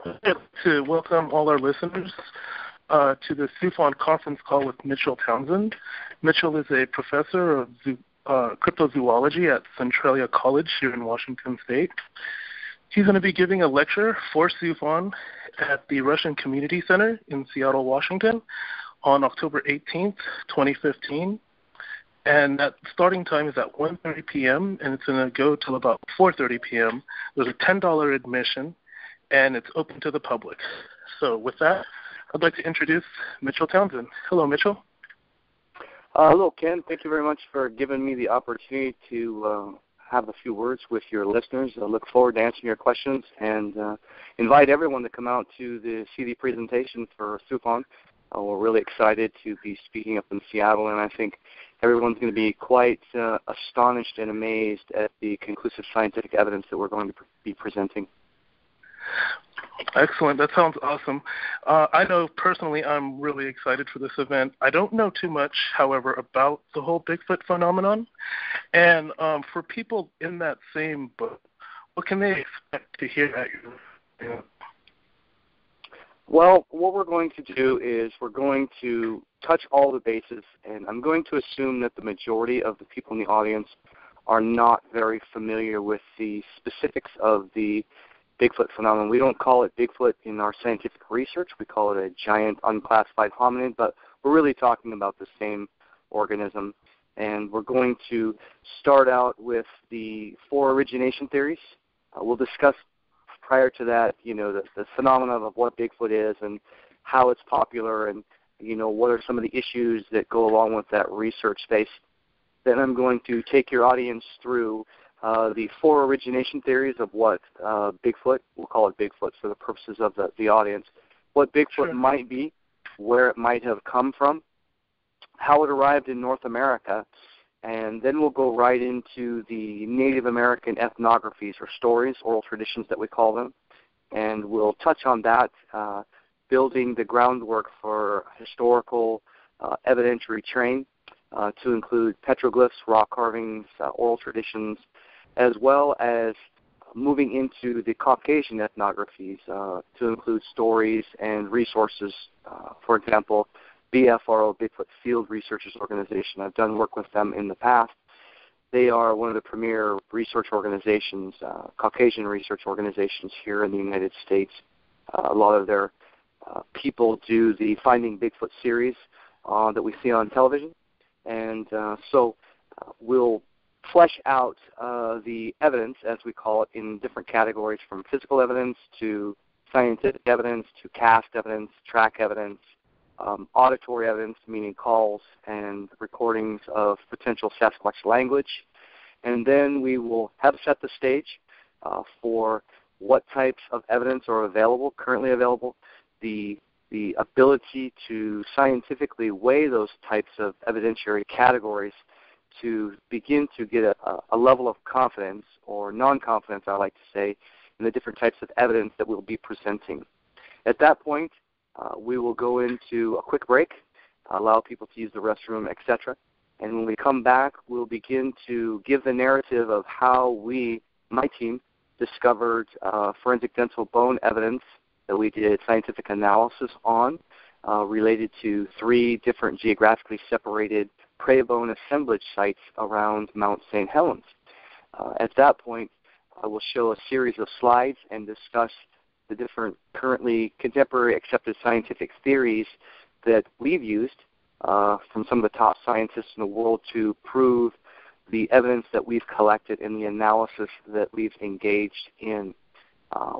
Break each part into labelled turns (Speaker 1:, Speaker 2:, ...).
Speaker 1: I'd like to welcome all our listeners to the SUFON conference call with Mitchel Townsend. Mitchel is a professor of cryptozoology at Centralia College here in Washington State. He's going to be giving a lecture for SUFON at the Russian Community Center in Seattle, Washington on October 18th, 2015. And that starting time is at 1:30 p.m., and it's going to go till about 4:30 p.m. There's a $10 admission, and it's open to the public. So with that, I'd like to introduce Mitchel Townsend. Hello, Mitchel.
Speaker 2: Hello, Ken. Thank you very much for giving me the opportunity to have a few words with your listeners. I look forward to answering your questions and invite everyone to come out to the CD presentation for SUFON. We're really excited to be speaking up in Seattle, and I think everyone's going to be quite astonished and amazed at the conclusive scientific evidence that we're going to be presenting.
Speaker 1: Excellent. That sounds awesome. I know personally I'm really excited for this event. I don't know too much, however, about the whole Bigfoot phenomenon. And for people in that same boat, what can they expect to hear at your
Speaker 2: Well, what we're going to do is we're going to touch all the bases, and I'm going to assume that the majority of the people in the audience are not very familiar with the specifics of the Bigfoot phenomenon. We don't call it Bigfoot in our scientific research. We call it a giant unclassified hominid, but we're really talking about the same organism. And we're going to start out with the 4 origination theories. We'll discuss prior to that, the phenomenon of what Bigfoot is and how it's popular and, what are some of the issues that go along with that research space. Then I'm going to take your audience through the 4 origination theories of what Bigfoot, we'll call it Bigfoot for the purposes of the audience, what Bigfoot might be, where it might have come from, how it arrived in North America, and then we'll go right into the Native American ethnographies or stories, oral traditions that we call them, and we'll touch on that, building the groundwork for historical evidentiary train to include petroglyphs, rock carvings, oral traditions, as well as moving into the Caucasian ethnographies to include stories and resources. For example, BFRO, Bigfoot Field Researchers Organization. I've done work with them in the past. They are one of the premier research organizations, Caucasian research organizations here in the United States. A lot of their people do the Finding Bigfoot series that we see on television. And so we'll flesh out the evidence, as we call it, in different categories, from physical evidence to scientific evidence to cast evidence, track evidence, auditory evidence, meaning calls and recordings of potential Sasquatch language. And then we will have set the stage for what types of evidence are available, currently available, the ability to scientifically weigh those types of evidentiary categories to begin to get a level of confidence, or non-confidence, I like to say, in the different types of evidence that we'll be presenting. At that point, we will go into a quick break, allow people to use the restroom, etc. And when we come back, we'll begin to give the narrative of how we, my team, discovered forensic dental bone evidence that we did scientific analysis on related to 3 different geographically separated prey bone assemblage sites around Mount St. Helens. At that point, I will show a series of slides and discuss the different currently contemporary accepted scientific theories that we've used from some of the top scientists in the world to prove the evidence that we've collected and the analysis that we've engaged in.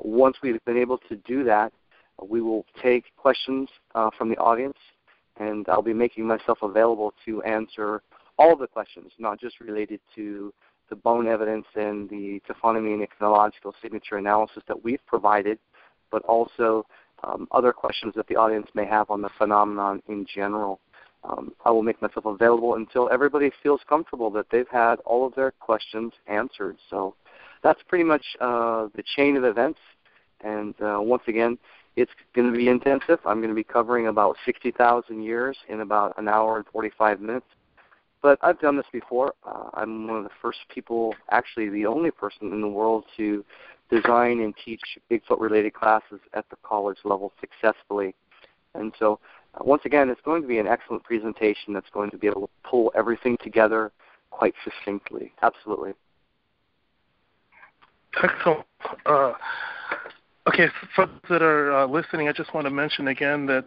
Speaker 2: Once we've been able to do that, we will take questions from the audience, and I'll be making myself available to answer all of the questions, not just related to the bone evidence and the taphonomy and ichthyological signature analysis that we've provided, but also other questions that the audience may have on the phenomenon in general. I will make myself available until everybody feels comfortable that they've had all of their questions answered. So that's pretty much the chain of events. And once again, it's going to be intensive. I'm going to be covering about 60,000 years in about an hour and 45 minutes. But I've done this before. I'm one of the first people, actually the only person in the world, to design and teach Bigfoot-related classes at the college level successfully. And so, once again, it's going to be an excellent presentation that's going to be able to pull everything together quite succinctly. Absolutely.
Speaker 1: Excellent. Okay, for those that are listening, I just want to mention again that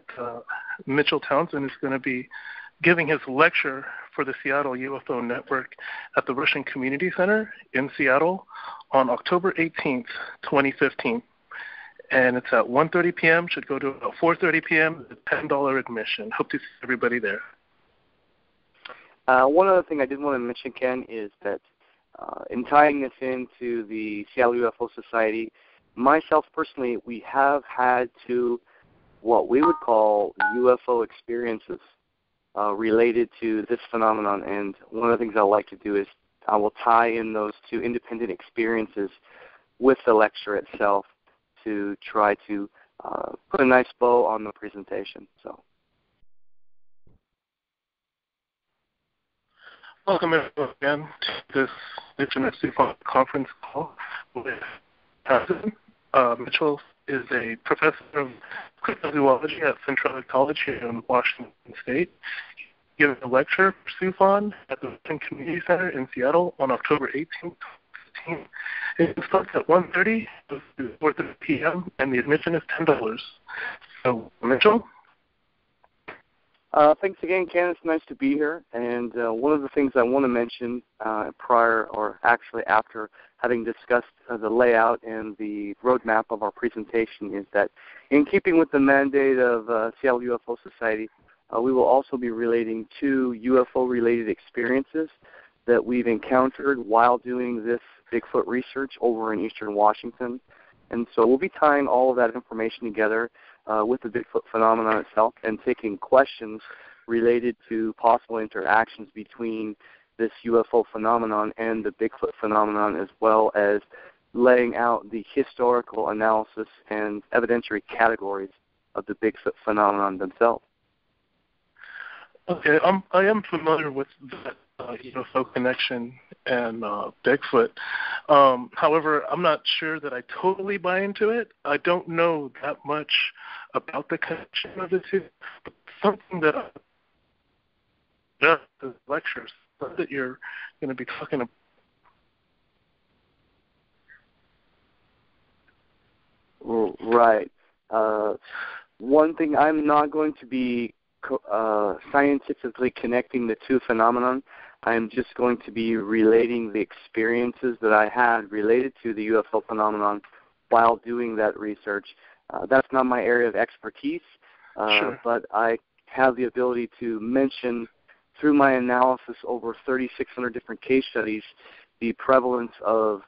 Speaker 1: Mitchel Townsend is going to be giving his lecture for the Seattle UFO Network at the Russian Community Center in Seattle on October 18th, 2015. And it's at 1:30 p.m., should go to about 4:30 p.m., $10 admission. Hope to see everybody there.
Speaker 2: One other thing I did want to mention, Ken, is that in tying this into the Seattle UFO Society, myself personally, we have had two what we would call UFO experiences related to this phenomenon. And one of the things I like to do is I will tie in those two independent experiences with the lecture itself to try to put a nice bow on the presentation. So,
Speaker 1: welcome everyone again to this edition of SUFON conference call with Townsend. Mitchel is a professor of cryptozoology at Centralia College here in Washington State. He gives a lecture for SUFON at the Russian Community Center in Seattle on October 18th. It starts at 1:30 to 4:30 p.m. and the admission is $10. So, Mitchel?
Speaker 2: Thanks again, Ken. It's nice to be here. And one of the things I want to mention prior, or actually after having discussed the layout and the roadmap of our presentation, is that in keeping with the mandate of Seattle UFO Society, we will also be relating two UFO-related experiences that we've encountered while doing this Bigfoot research over in eastern Washington. And so we'll be tying all of that information together with the Bigfoot phenomenon itself and taking questions related to possible interactions between this UFO phenomenon and the Bigfoot phenomenon, as well as laying out the historical analysis and evidentiary categories of the Bigfoot phenomenon themselves.
Speaker 1: Okay, I am familiar with that UFO connection and Bigfoot. However, I'm not sure that I totally buy into it. I don't know that much about the connection of the two, but something that the lectures that you're going to be talking about.
Speaker 2: Right. One thing, I'm not going to be scientifically connecting the two phenomenon. I'm just going to be relating the experiences that I had related to the UFO phenomenon while doing that research. That's not my area of expertise,
Speaker 1: Sure.
Speaker 2: but I have the ability to mention through my analysis over 3,600 different case studies the prevalence of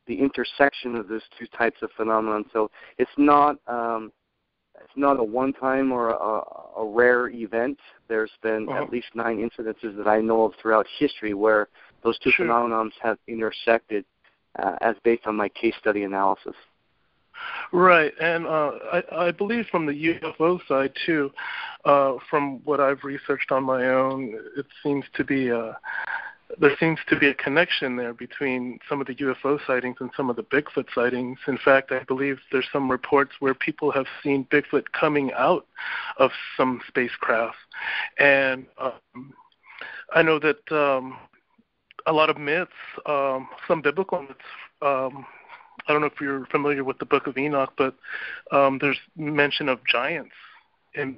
Speaker 2: the intersection of those two types of phenomenon. So it's not a one-time or a rare event. There's been at least 9 incidences that I know of throughout history where those two phenomena have intersected as based on my case study analysis.
Speaker 1: Right, and I believe from the UFO side, too, from what I've researched on my own, it seems to be there seems to be a connection there between some of the UFO sightings and some of the Bigfoot sightings. In fact, I believe there's some reports where people have seen Bigfoot coming out of some spacecraft. And I know that a lot of myths, some biblical myths, I don't know if you're familiar with the Book of Enoch, but there's mention of giants in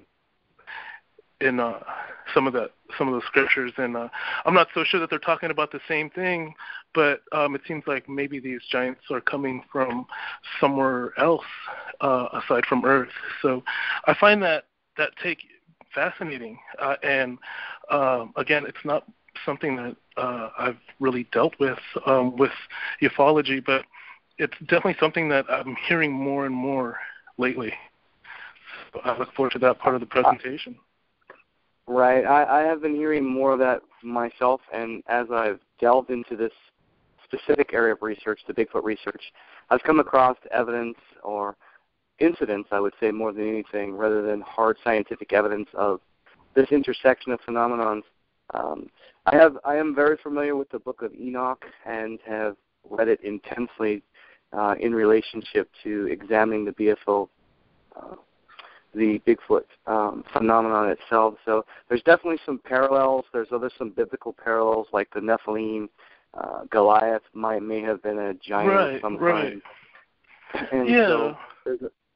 Speaker 1: some of the scriptures, and I'm not so sure that they're talking about the same thing, but it seems like maybe these giants are coming from somewhere else aside from Earth. So I find that take fascinating, and again, it's not something that I've really dealt with ufology, but it's definitely something that I'm hearing more and more lately. So I look forward to that part of the presentation.
Speaker 2: Right. I have been hearing more of that myself, and as I've delved into this specific area of research, the Bigfoot research, I've come across evidence or incidents, I would say more than anything, rather than hard scientific evidence of this intersection of phenomenons. I am very familiar with the Book of Enoch and have read it intensely in relationship to examining the BFO, the Bigfoot phenomenon itself. So there's definitely some parallels. There's some biblical parallels, like the Nephilim. Goliath may have been a giant of some kind. And so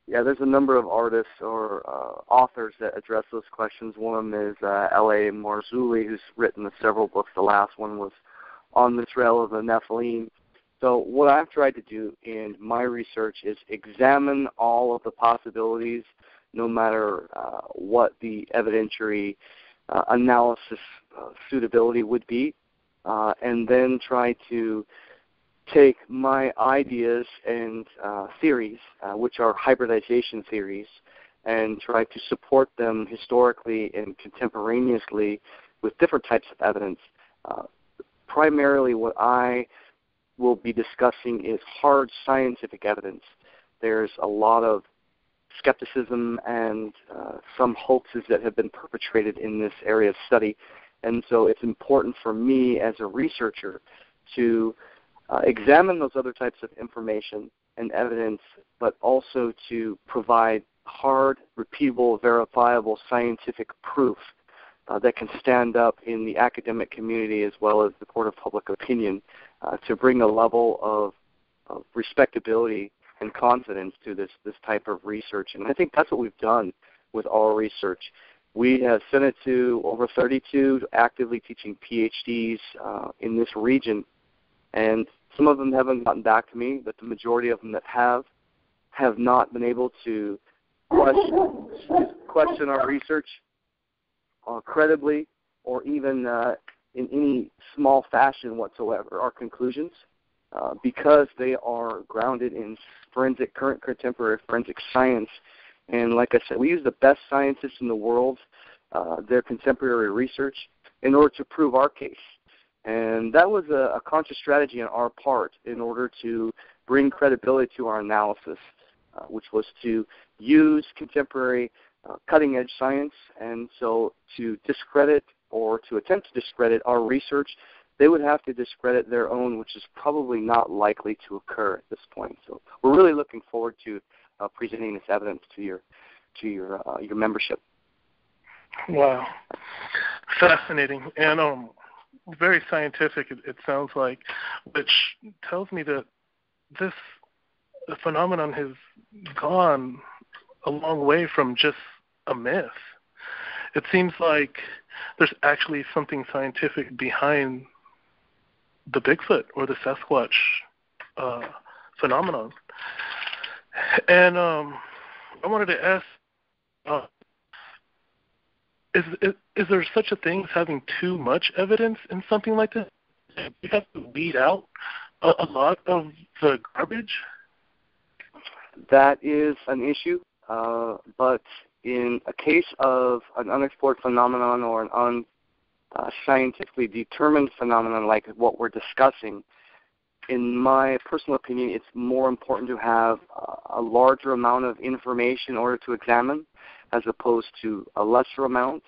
Speaker 2: there's a number of artists or authors that address those questions. One of them is L.A. Marzulli, who's written several books. The last one was On the Trail of the Nephilim. So what I've tried to do in my research is examine all of the possibilities, no matter what the evidentiary analysis suitability would be, and then try to take my ideas and theories, which are hybridization theories, and try to support them historically and contemporaneously with different types of evidence. Primarily what I will be discussing is hard scientific evidence. There's a lot of skepticism and some hoaxes that have been perpetrated in this area of study, and so it's important for me as a researcher to examine those other types of information and evidence, but also to provide hard, repeatable, verifiable scientific proof that can stand up in the academic community as well as the court of public opinion to bring a level of respectability and confidence to this type of research. And I think that's what we've done with our research. We have sent it to over 32 actively teaching PhDs in this region, and some of them haven't gotten back to me, but the majority of them that have not been able to question our research credibly or even in any small fashion whatsoever, our conclusions, because they are grounded in current contemporary forensic science. And like I said, we use the best scientists in the world, their contemporary research, in order to prove our case. And that was a conscious strategy on our part in order to bring credibility to our analysis, which was to use contemporary cutting-edge science. And so to discredit or to attempt to discredit our research, they would have to discredit their own, which is probably not likely to occur at this point. So we're really looking forward to presenting this evidence to your membership.
Speaker 1: Wow, fascinating and very scientific. It sounds like, which tells me that the phenomenon has gone a long way from just a myth. It seems like there's actually something scientific behind the Bigfoot or the Sasquatch phenomenon. And I wanted to ask, is there such a thing as having too much evidence in something like this? You have to weed out a lot of the garbage?
Speaker 2: That is an issue, but in a case of an unexplored phenomenon or an unscientifically determined phenomenon like what we're discussing, in my personal opinion, it's more important to have a larger amount of information in order to examine as opposed to a lesser amount.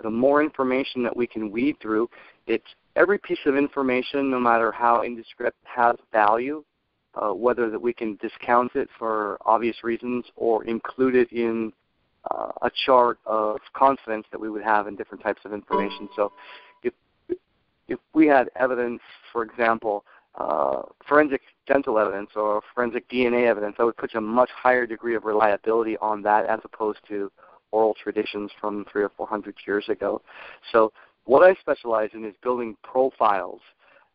Speaker 2: The more information that we can weed through, every piece of information, no matter how indiscreet, has value, whether that we can discount it for obvious reasons or include it in a chart of confidence that we would have in different types of information. So if we had evidence, for example, forensic dental evidence or forensic DNA evidence, I would put a much higher degree of reliability on that as opposed to oral traditions from 300 or 400 years ago. So what I specialize in is building profiles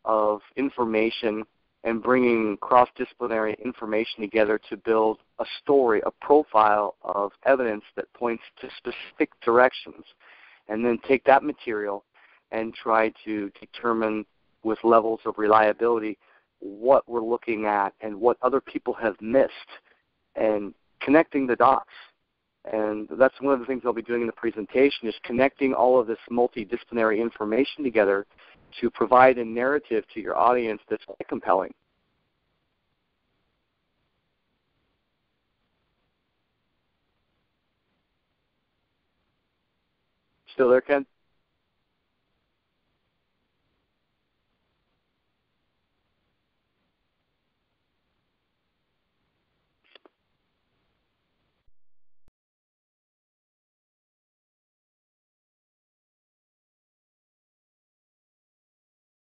Speaker 2: of information and bringing cross-disciplinary information together to build a story, a profile of evidence that points to specific directions, and then take that material and try to determine with levels of reliability what we're looking at and what other people have missed, and connecting the dots. And that's one of the things I'll be doing in the presentation, is connecting all of this multidisciplinary information together to provide a narrative to your audience that's quite compelling. Still there, Ken?